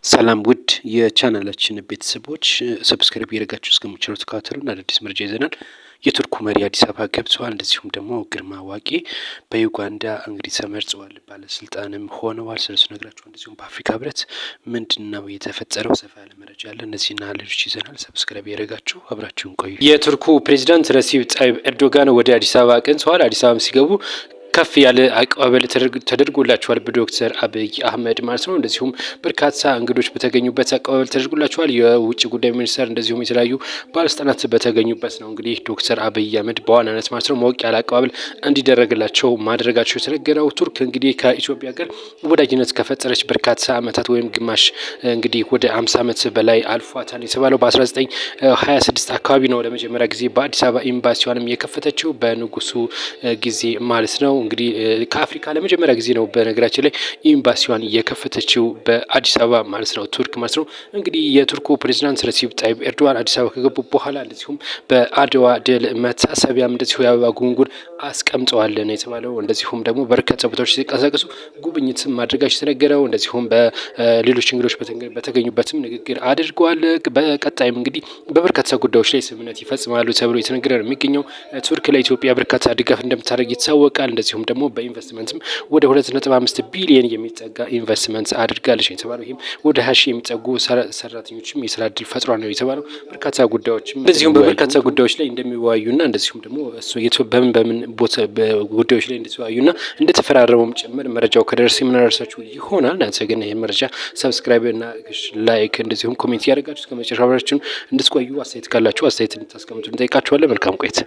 ሰላም ውድ የቻናላችን ቤተሰቦች ሰብስክራይብ ያደረጋችሁ እስከምትችሉ ተከታተሉን። አዳዲስ መረጃ ይዘናል። የቱርኩ መሪ አዲስ አበባ ገብተዋል። እንደዚሁም ደግሞ ግርማ ዋቄ በዩጋንዳ እንግዲህ ተመርጠዋል፣ ባለስልጣንም ሆነዋል። ስለሱ ነግራችሁ። እንደዚሁም በአፍሪካ ህብረት ምንድን ነው የተፈጠረው ሰፋ ያለ መረጃ አለ። እነዚህና ሌሎች ይዘናል። ሰብስክራይብ ያደረጋችሁ አብራችሁን ቆዩ። የቱርኩ ፕሬዚዳንት ረሲብ ጣይብ ኤርዶጋን ወደ አዲስ አበባ አቅንተዋል። አዲስ አበባ ሲገቡ ከፍ ያለ አቀባበል ተደርጎላቸዋል በዶክተር አብይ አህመድ ማለት ነው። እንደዚሁም በርካታ እንግዶች በተገኙበት አቀባበል ተደርጎላቸዋል። የውጭ ጉዳይ ሚኒስተር እንደዚሁም የተለያዩ ባለስልጣናት በተገኙበት ነው እንግዲህ ዶክተር አብይ አህመድ በዋናነት ማለት ነው ሞቅ ያለ አቀባበል እንዲደረግላቸው ማድረጋቸው የተነገረው። ቱርክ እንግዲህ ከኢትዮጵያ ጋር ወዳጅነት ከፈጠረች በርካታ ዓመታት ወይም ግማሽ እንግዲህ ወደ 50 ዓመት በላይ አልፏታል የተባለው በ1926 አካባቢ ነው ለመጀመሪያ ጊዜ በአዲስ አበባ ኤምባሲዋንም የከፈተችው በንጉሱ ጊዜ ማለት ነው። እንግዲህ ከአፍሪካ ለመጀመሪያ ጊዜ ነው በነገራችን ላይ ኤምባሲዋን የከፈተችው በአዲስ አበባ ማለት ነው ቱርክ ማለት ነው። እንግዲህ የቱርኩ ፕሬዚዳንት ረሲብ ጣይብ ኤርዶዋን አዲስ አበባ ከገቡ በኋላ እንደዚሁም በአድዋ ድል መታሰቢያም እንደዚሁ የአበባ ጉንጉን አስቀምጠዋል ነው የተባለው። እንደዚሁም ደግሞ በርካታ ቦታዎች ሲንቀሳቀሱ ጉብኝት ማድረጋቸው የተነገረው። እንደዚሁም በሌሎች እንግዶች በተገኙበትም ንግግር አድርገዋል። በቀጣይም እንግዲህ በበርካታ ጉዳዮች ላይ ስምምነት ይፈጽማሉ ተብሎ የተነገረ ነው የሚገኘው። ቱርክ ለኢትዮጵያ በርካታ ድጋፍ እንደምታደርግ ይታወቃል። እንደዚሁም ደግሞ በኢንቨስትመንትም ወደ 2.5 ቢሊዮን የሚጠጋ ኢንቨስትመንት አድርጋለች የተባለው። ይህም ወደ 20 የሚጠጉ ሰራተኞችም የስራ እድል ፈጥሯል ነው የተባለው። በርካታ ጉዳዮችም እንደዚሁም በበርካታ ጉዳዮች ላይ እንደሚወያዩና እንደዚሁም ደግሞ በምን ጉዳዮች ላይ እንደተወያዩና እንደተፈራረሙም ጭምር መረጃው ከደረሰ የምናደርሳችሁ ይሆናል። እናንተ ግን ይህ መረጃ ሰብስክራይብ እና ላይክ እንደዚሁም ኮሜንት ያደርጋችሁ እስከ መጨረሻ አብራችሁን እንድትቆዩ፣ አስተያየት ካላችሁ አስተያየት እንድታስቀምጡ እንጠይቃችኋለን። መልካም ቆይታ።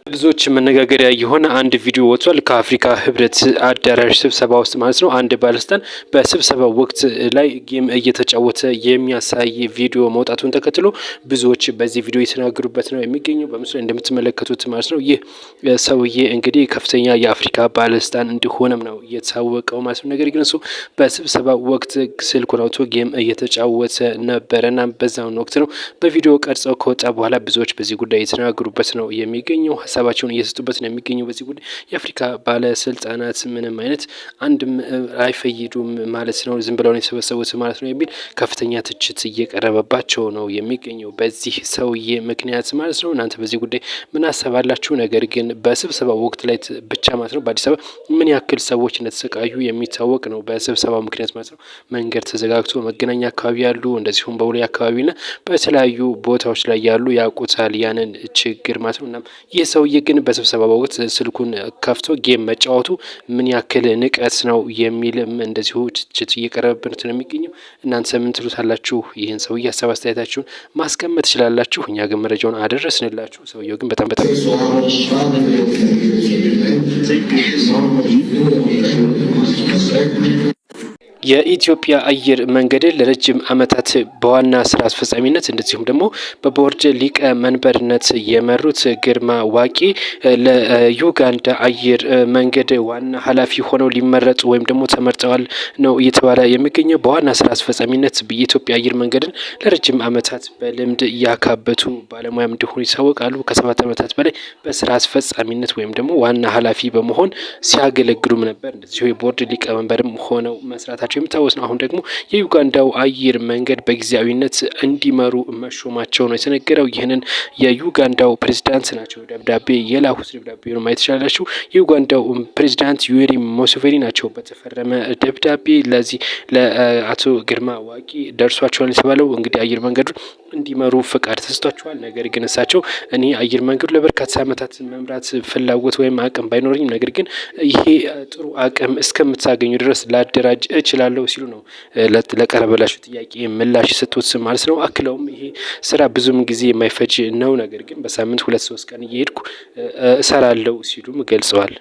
ብዙዎች መነጋገሪያ የሆነ አንድ ቪዲዮ ወጥቷል። ከአፍሪካ ህብረት አዳራሽ ስብሰባ ውስጥ ማለት ነው። አንድ ባለስልጣን በስብሰባ ወቅት ላይ ጌም እየተጫወተ የሚያሳይ ቪዲዮ መውጣቱን ተከትሎ ብዙዎች በዚህ ቪዲዮ የተናገሩበት ነው የሚገኘው። በምስሉ ላይ እንደምትመለከቱት ማለት ነው። ይህ ሰውዬ እንግዲህ ከፍተኛ የአፍሪካ ባለስልጣን እንደሆነም ነው የታወቀው ማለት ነው። ነገር ግን እሱ በስብሰባ ወቅት ስልኩን አውጥቶ ጌም እየተጫወተ ነበረና በዛውን ወቅት ነው በቪዲዮ ቀርጸው ከወጣ በኋላ ብዙዎች በዚህ ጉዳይ የተናገሩበት ነው የሚገኘው። ሀሳባቸውን እየሰጡበት ነው የሚገኘው። በዚህ ጉዳይ የአፍሪካ ባለስልጣናት ምንም አይነት አንድም አይፈይዱም ማለት ነው፣ ዝም ብለው ነው የሰበሰቡት ማለት ነው የሚል ከፍተኛ ትችት እየቀረበባቸው ነው የሚገኘው በዚህ ሰውዬ ምክንያት ማለት ነው። እናንተ በዚህ ጉዳይ ምን አሰባላችሁ? ነገር ግን በስብሰባው ወቅት ላይ ብቻ ማለት ነው በአዲስ አበባ ምን ያክል ሰዎች እንደተሰቃዩ የሚታወቅ ነው። በስብሰባው ምክንያት ማለት ነው መንገድ ተዘጋግቶ መገናኛ አካባቢ ያሉ እንደዚሁም በቦሌ አካባቢና በተለያዩ ቦታዎች ላይ ያሉ ያውቁታል ያንን ችግር ማለት ነው። እናም ይህ ሰውዬ ግን በስብሰባ ወቅት ስልኩን ከፍቶ ጌም መጫወቱ ምን ያክል ንቀት ነው የሚልም እንደዚሁ ትችት እየቀረበበት ነው የሚገኘው። እናንተ ምን ትሉታላችሁ? ይህን ሰውዬ ሀሳብ አስተያየታችሁን ማስቀመጥ ትችላላችሁ። እኛ ግን መረጃውን አደረስንላችሁ። ሰውየው ግን በጣም የኢትዮጵያ አየር መንገድን ለረጅም ዓመታት በዋና ስራ አስፈጻሚነት እንደዚሁም ደግሞ በቦርድ ሊቀ መንበርነት የመሩት ግርማ ዋቄ ለዩጋንዳ አየር መንገድ ዋና ኃላፊ ሆነው ሊመረጡ ወይም ደግሞ ተመርጠዋል ነው እየተባለ የሚገኘው። በዋና ስራ አስፈጻሚነት የኢትዮጵያ አየር መንገድን ለረጅም ዓመታት በልምድ ያካበቱ ባለሙያም እንደሆኑ ይታወቃሉ። ከ7 ዓመታት በላይ በስራ አስፈጻሚነት ወይም ደግሞ ዋና ኃላፊ በመሆን ሲያገለግሉም ነበር። እንደዚሁ የቦርድ ሊቀ መንበርም ሆነው መስራታቸው የሚታወስ ነው። አሁን ደግሞ የዩጋንዳው አየር መንገድ በጊዜያዊነት እንዲመሩ መሾማቸው ነው የተነገረው። ይህንን የዩጋንዳው ፕሬዚዳንት ናቸው ደብዳቤ የላኩት። ደብዳቤ ነው ማየት ይችላላችሁ። የዩጋንዳው ፕሬዚዳንት ዩዌሪ ሙሴቬኒ ናቸው በተፈረመ ደብዳቤ ለዚህ ለአቶ ግርማ ዋቄ ደርሷቸዋል የተባለው። እንግዲህ አየር መንገዱን እንዲመሩ ፍቃድ ተሰጥቷቸዋል። ነገር ግን እሳቸው እኔ አየር መንገዱ ለበርካታ ዓመታት መምራት ፍላጎት ወይም አቅም ባይኖረኝም ነገር ግን ይሄ ጥሩ አቅም እስከምታገኙ ድረስ ላደራጅ እችላለሁ ሲሉ ነው ለቀረበላቸው ጥያቄ ምላሽ የሰጡት ማለት ነው። አክለውም ይሄ ስራ ብዙም ጊዜ የማይፈጅ ነው፣ ነገር ግን በሳምንት 2-3 ቀን እየሄድኩ እሰራለሁ ሲሉም ገልጸዋል።